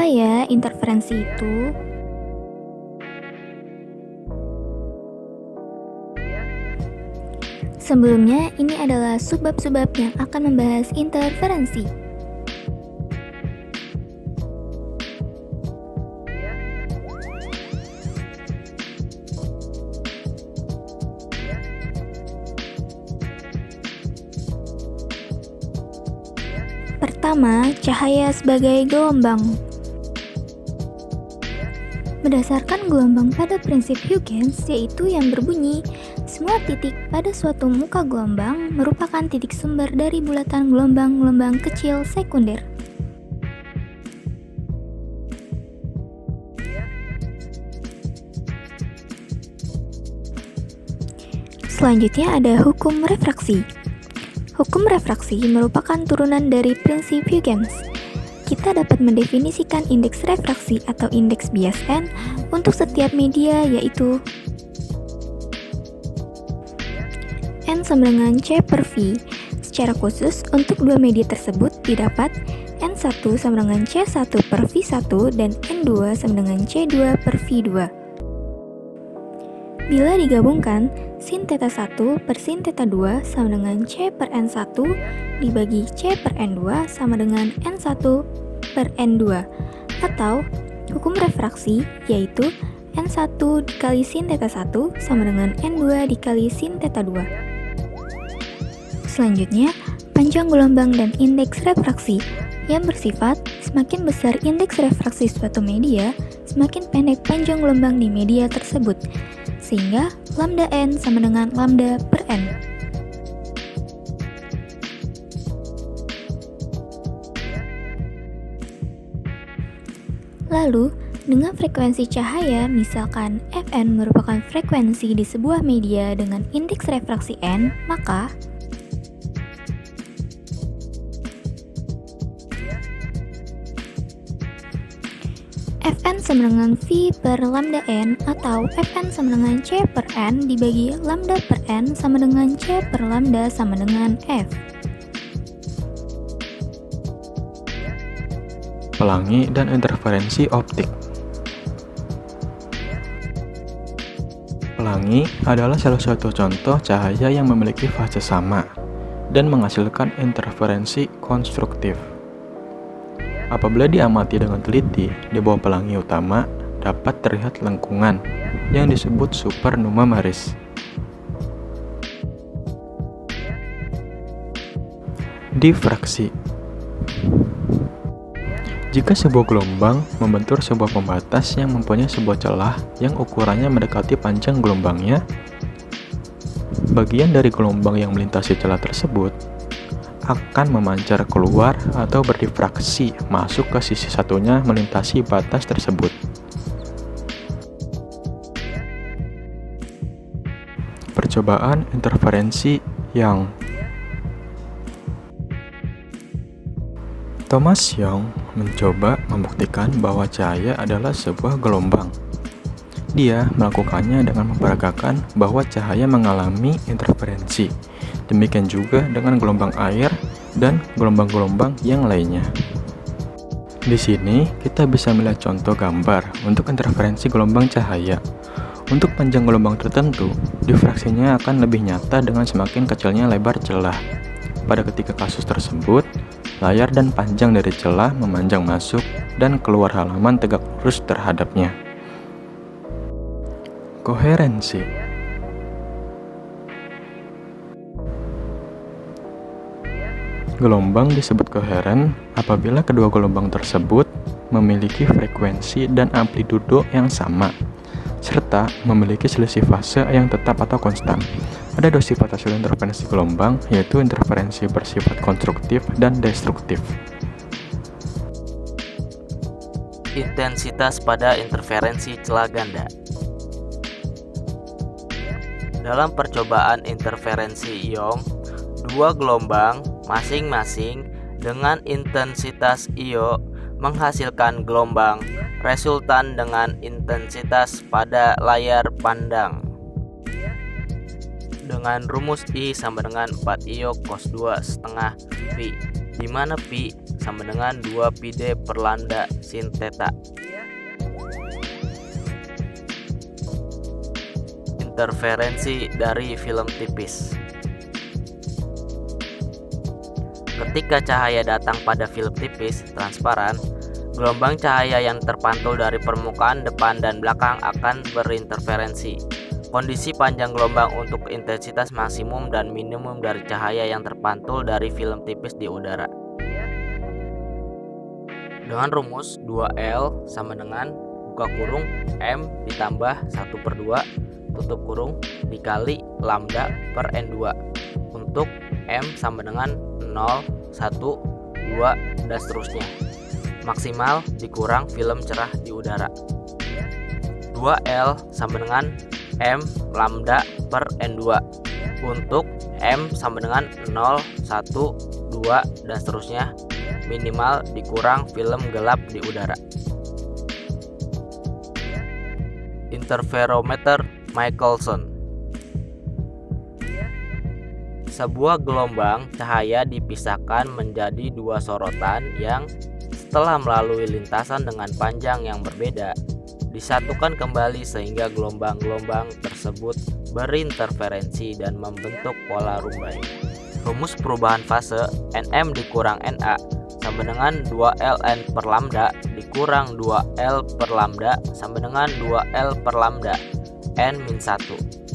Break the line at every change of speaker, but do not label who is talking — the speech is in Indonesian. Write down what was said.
ya interferensi itu? Sebelumnya, ini adalah subbab-subbab yang akan membahas interferensi. Pertama, cahaya sebagai gelombang. Berdasarkan gelombang pada prinsip Huygens, yaitu yang berbunyi, semua titik pada suatu muka gelombang merupakan titik sumber dari bulatan gelombang-gelombang kecil sekunder. Selanjutnya ada hukum refraksi. Hukum refraksi merupakan turunan dari prinsip Huygens. Kita dapat mendefinisikan indeks refraksi atau indeks bias N untuk setiap media, yaitu N sama dengan C per V. Secara khusus, untuk dua media tersebut didapat N1 sama dengan C1 per V1 dan N2 sama dengan C2 per V2. Bila digabungkan, sin theta 1 per sin theta 2 sama dengan C per N1 dibagi C per N2 sama dengan N1 per N2, atau hukum refraksi yaitu N1 dikali sin theta 1 sama dengan N2 dikali sin theta 2. Selanjutnya, panjang gelombang dan indeks refraksi yang bersifat semakin besar indeks refraksi suatu media, semakin pendek panjang gelombang di media tersebut, sehingga lambda N sama dengan lambda per N. Lalu, dengan frekuensi cahaya, misalkan Fn merupakan frekuensi di sebuah media dengan indeks refraksi N, maka Fn sama dengan V per lambda N atau Fn sama dengan C per N dibagi lambda per N sama dengan C per lambda sama dengan F.
Pelangi dan interferensi optik. Pelangi adalah salah satu contoh cahaya yang memiliki fase sama dan menghasilkan interferensi konstruktif. Apabila diamati dengan teliti, di bawah pelangi utama dapat terlihat lengkungan yang disebut supernumermaris. Difraksi. Jika sebuah gelombang membentur sebuah pembatas yang mempunyai sebuah celah yang ukurannya mendekati panjang gelombangnya, bagian dari gelombang yang melintasi celah tersebut akan memancar keluar atau berdifraksi masuk ke sisi satunya melintasi batas tersebut. Percobaan interferensi Young. Thomas Young mencoba membuktikan bahwa cahaya adalah sebuah gelombang. Dia melakukannya dengan memperagakan bahwa cahaya mengalami interferensi. Demikian juga dengan gelombang air dan gelombang-gelombang yang lainnya. Di sini kita bisa melihat contoh gambar untuk interferensi gelombang cahaya. Untuk panjang gelombang tertentu, difraksinya akan lebih nyata dengan semakin kecilnya lebar celah. Pada ketika kasus tersebut, layar dan panjang dari celah memanjang masuk dan keluar halaman tegak lurus terhadapnya. Koherensi. Gelombang disebut koheren apabila kedua gelombang tersebut memiliki frekuensi dan amplitudo yang sama, serta memiliki selisih fase yang tetap atau konstan. Ada dua sifat hasil interferensi gelombang, yaitu interferensi bersifat konstruktif dan destruktif.
Intensitas pada interferensi celah ganda. Dalam percobaan interferensi ion, dua gelombang masing-masing dengan intensitas IO menghasilkan gelombang resultan dengan intensitas pada layar pandang dengan rumus I sama dengan 4 IO cos 2 setengah V. di mana pi sama dengan 2 pi d per lambda sin theta. Interferensi dari film tipis. Ketika cahaya datang pada film tipis transparan, gelombang cahaya yang terpantul dari permukaan depan dan belakang akan berinterferensi. Kondisi panjang gelombang untuk intensitas maksimum dan minimum dari cahaya yang terpantul dari film tipis di udara. Dengan rumus 2L sama dengan buka kurung M ditambah 1/2 tutup kurung dikali lambda per N2 untuk M sama dengan 0, 1, 2, dan seterusnya. Maksimal dikurang film cerah di udara. 2L sama dengan M lambda per N2 untuk M sama dengan 0, 1, 2, dan seterusnya. Minimal dikurang film gelap di udara. Interferometer Michelson. Sebuah gelombang cahaya dipisahkan menjadi 2 sorotan yang setelah melalui lintasan dengan panjang yang berbeda, disatukan kembali sehingga gelombang-gelombang tersebut berinterferensi dan membentuk pola rumbai. Rumus perubahan fase Nm dikurang Na sama dengan 2ln per lambda dikurang 2l per lambda sama dengan 2l per lambda n-1.